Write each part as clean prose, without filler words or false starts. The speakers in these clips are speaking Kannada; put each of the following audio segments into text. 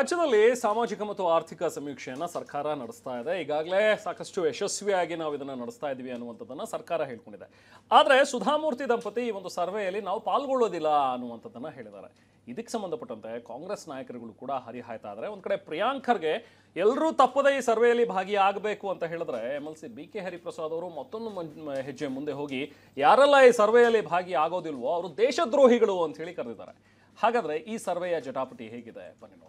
ರಾಜ್ಯದಲ್ಲಿ ಸಾಮಾಜಿಕ ಮತ್ತು ಆರ್ಥಿಕ ಸಮೀಕ್ಷೆಯನ್ನು ಸರ್ಕಾರ ನಡೆಸ್ತಾ ಇದೆ. ಈಗಾಗಲೇ ಸಾಕಷ್ಟು ಯಶಸ್ವಿಯಾಗಿ ನಾವು ಇದನ್ನು ನಡೆಸ್ತಾ ಇದ್ದೀವಿ ಅನ್ನುವಂಥದ್ದನ್ನು ಸರ್ಕಾರ ಹೇಳ್ಕೊಂಡಿದೆ. ಆದರೆ ಸುಧಾಮೂರ್ತಿ ದಂಪತಿ ಈ ಒಂದು ಸರ್ವೆಯಲ್ಲಿ ನಾವು ಪಾಲ್ಗೊಳ್ಳೋದಿಲ್ಲ ಅನ್ನುವಂಥದ್ದನ್ನು ಹೇಳಿದ್ದಾರೆ. ಇದಕ್ಕೆ ಸಂಬಂಧಪಟ್ಟಂತೆ ಕಾಂಗ್ರೆಸ್ ನಾಯಕರುಗಳು ಕೂಡ ಹರಿಹಾಯ್ತಾ ಇದ್ದಾರೆ. ಒಂದು ಕಡೆ ಪ್ರಿಯಾಂಕ್ ಖರ್ಗೆ ಎಲ್ಲರೂ ತಪ್ಪದೇ ಈ ಸರ್ವೆಯಲ್ಲಿ ಭಾಗಿಯಾಗಬೇಕು ಅಂತ ಹೇಳಿದ್ರೆ MLC BK ಹರಿಪ್ರಸಾದ್ ಅವರು ಮತ್ತೊಂದು ಹೆಜ್ಜೆ ಮುಂದೆ ಹೋಗಿ ಯಾರೆಲ್ಲ ಈ ಸರ್ವೆಯಲ್ಲಿ ಭಾಗಿಯಾಗೋದಿಲ್ವೋ ಅವರು ದೇಶದ್ರೋಹಿಗಳು ಅಂತ ಹೇಳಿ ಕರೆದಿದ್ದಾರೆ. ಹಾಗಾದ್ರೆ ಈ ಸರ್ವೆಯ ಜಟಾಪಟಿ ಹೇಗಿದೆ ಬನ್ನಿ ನೋಡೋಣ.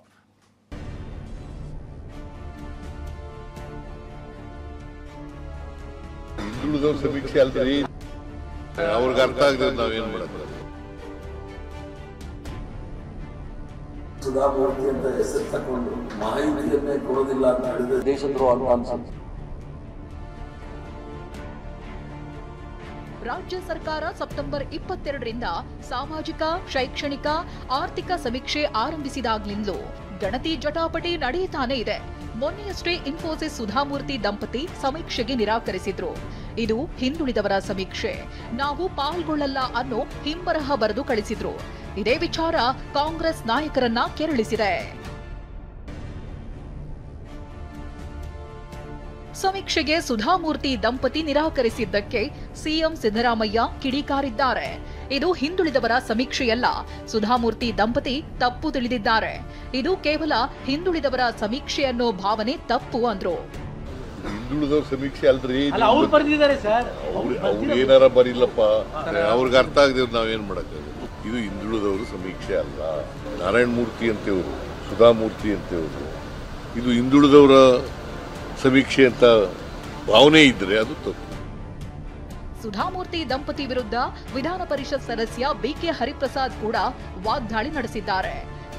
ಹಿಂದುಳಿದವ್ರ ಸಮೀಕ್ಷೆ ಅಲ್ರಿ, ಅವ್ರಿಗೆ ಅರ್ಥ ಆಗದೆ ನಾವೇನ್ ಮಾಡೋದು. ಸುಧಾಮೂರ್ತಿ ಅಂತ ಹೆಸರು ತಕೊಂಡು ಮಾಹಿತಿಯನ್ನೇ ಕೊಡೋದಿಲ್ಲ ಅಂತ ಹೇಳಿದ್ರೆ ದೇಶದ್ರೋಹ ಅಂತ ಅನ್ಸುತ್ತೆ. ರಾಜ್ಯ ಸರ್ಕಾರ ಸೆಪ್ಟೆಂಬರ್ 22ರಿಂದ ಸಾಮಾಜಿಕ, ಶೈಕ್ಷಣಿಕ, ಆರ್ಥಿಕ ಸಮೀಕ್ಷೆ ಆರಂಭಿಸಿದಾಗ್ಲಿಂದಲೂ ಗಣತಿ ಜಟಾಪಟಿ ನಡೆಯುತ್ತಾನೆ ಇದೆ. ಮೊನ್ನೆಯಷ್ಟೇ ಇನ್ಫೋಸಿಸ್ ಸುಧಾಮೂರ್ತಿ ದಂಪತಿ ಸಮೀಕ್ಷೆಗೆ ನಿರಾಕರಿಸಿದ್ರು. ಇದು ಹಿಂದುಳಿದವರ ಸಮೀಕ್ಷೆ, ನಾವು ಪಾಲ್ಗೊಳ್ಳಲ್ಲ ಅನ್ನೋ ಹಿಂಬರಹ ಬರೆದು ಕಳಿಸಿದ್ರು. ಇದೇ ವಿಚಾರ ಕಾಂಗ್ರೆಸ್ ನಾಯಕರನ್ನ ಕೆರಳಿಸಿದೆ. ಸಮೀಕ್ಷೆಗೆ ಸುಧಾಮೂರ್ತಿ ದಂಪತಿ ನಿರಾಕರಿಸಿದ್ದಕ್ಕೆ ಸಿಎಂ ಸಿದ್ದರಾಮಯ್ಯ ಕಿಡಿಕಾರಿದ್ದಾರೆ. ಇದು ಹಿಂದುಳಿದವರ ಸಮೀಕ್ಷೆಯಲ್ಲ, ಸುಧಾಮೂರ್ತಿ ದಂಪತಿ ತಪ್ಪು ತಿಳಿದಿದ್ದಾರೆ. ಇದು ಕೇವಲ ಹಿಂದುಳಿದವರ ಸಮೀಕ್ಷೆ ಅನ್ನೋ ಭಾವನೆ ತಪ್ಪು ಅಂದ್ರು. ಹಿಂದುಳಿದವ್ರ ಸಮೀಕ್ಷೆ ಅಲ್ರಿ, ಅವ್ರು ಬರ್ದಿದ್ದಾರೆ ಸರ್. ಅವ್ರು ಏನಾರ ಬರಿಲ್ಲಪ್ಪ, ಅವ್ರಿಗೆ ಅರ್ಥ ಆಗದೆ ನಾವೇನ್ ಮಾಡಕ್ಕಾಗಲ್ಲ. ಇದು ಹಿಂದುಳಿದವ್ರ ಸಮೀಕ್ಷೆ ಅಲ್ಲ. ನಾರಾಯಣ ಮೂರ್ತಿ ಅಂತೇವ್ರು, ಸುಧಾಮೂರ್ತಿ ಅಂತೇವ್ರು, ಇದು ಹಿಂದುಳಿದವರ ಸಮೀಕ್ಷೆ ಅಂತ ಭಾವನೆ ಇದ್ರೆ ಅದು ತಪ್ಪು. ಸುಧಾಮೂರ್ತಿ ದಂಪತಿ ವಿರುದ್ಧ ವಿಧಾನ ಪರಿಷತ್ ಸದಸ್ಯ BK ಹರಿಪ್ರಸಾದ್ ಕೂಡ ವಾಗ್ದಾಳಿ ನಡೆಸಿದ್ದಾರೆ.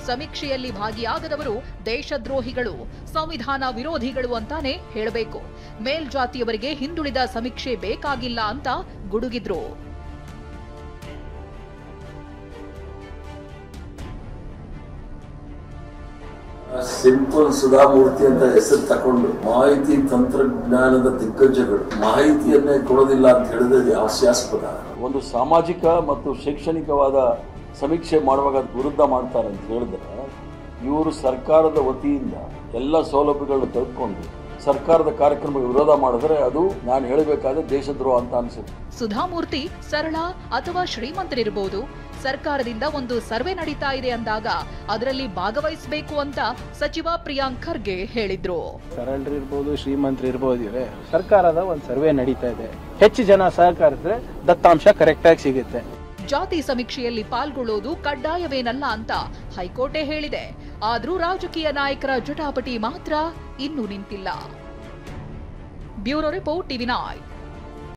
ಸಮೀಕ್ಷೆಯಲ್ಲಿ ಭಾಗಿಯಾಗದವರು ದೇಶದ್ರೋಹಿಗಳು, ಸಂವಿಧಾನ ವಿರೋಧಿಗಳು ಅಂತಾನೆ ಹೇಳಬೇಕು. ಮೇಲ್ಜಾತಿಯವರಿಗೆ ಹಿಂದುಳಿದ ಸಮೀಕ್ಷೆ ಬೇಕಾಗಿಲ್ಲ ಅಂತ ಗುಡುಗಿದ್ರು. ಸಿಂಪಲ್ ಸುಧಾಮೂರ್ತಿ ಅಂತ ಹೆಸರು ತಕೊಂಡು ಮಾಹಿತಿ ತಂತ್ರಜ್ಞಾನದ ದಿಗ್ಗಜಗಳು ಮಾಹಿತಿಯನ್ನೇ ಕೊಡೋದಿಲ್ಲ ಅಂತ ಹೇಳಿದ್ರೆ ಹಾಸ್ಯಾಸ್ಪದ. ಒಂದು ಸಾಮಾಜಿಕ ಮತ್ತು ಶೈಕ್ಷಣಿಕವಾದ ಸಮೀಕ್ಷೆ ಮಾಡುವಾಗ ವಿರುದ್ಧ ಮಾಡ್ತಾರೆ ಅಂತ ಹೇಳಿದ್ರೆ, ಇವರು ಸರ್ಕಾರದ ವತಿಯಿಂದ ಎಲ್ಲ ಸೌಲಭ್ಯಗಳನ್ನು ತೆಗೆದುಕೊಂಡು ಸರ್ಕಾರದ ಕಾರ್ಯಕ್ರಮಕ್ಕೆ ವಿರೋಧ ಮಾಡಿದ್ರೆ ಅದು ನಾನು ಹೇಳಬೇಕಾದ ದೇಶದ್ರೋಹ ಅಂತ ಅನ್ಸುತ್ತೆ. ಸುಧಾಮೂರ್ತಿ ಸರಳ ಅಥವಾ ಶ್ರೀಮಂತರಿರಬಹುದು. ಸರ್ಕಾರದಿಂದ ಒಂದು ಸರ್ವೆ ನಡೀತಾ ಇದೆ ಅಂದಾಗ ಅದರಲ್ಲಿ ಭಾಗವಹಿಸಬೇಕು ಅಂತ ಸಚಿವ ಪ್ರಿಯಾಂಕ್ ಖರ್ಗೆ ಹೇಳಿದ್ರು. ಸರಳರಿರ್ಬೋದು, ಶ್ರೀಮಂತರಿರ್ಬೋದು, ಸರ್ಕಾರದ ಒಂದು ಸರ್ವೆ ನಡೀತಾ ಇದೆ. ಹೆಚ್ಚು ಜನ ಸಹಕರಿಸಿದ್ರೆ ದತ್ತಾಂಶ ಕರೆಕ್ಟ್ ಆಗಿ ಸಿಗುತ್ತೆ. ಜಾತಿ ಸಮೀಕ್ಷೆಯಲ್ಲಿ ಪಾಲ್ಗೊಳ್ಳೋದು ಕಡ್ಡಾಯವೇನಲ್ಲ ಅಂತ ಹೈಕೋರ್ಟೇ ಹೇಳಿದೆ. ಆದ್ರೂ ರಾಜಕೀಯ ನಾಯಕರ ಜಟಾಪಟಿ ಮಾತ್ರ ಇನ್ನೂ ನಿಂತಿಲ್ಲ. Bureau report TV9.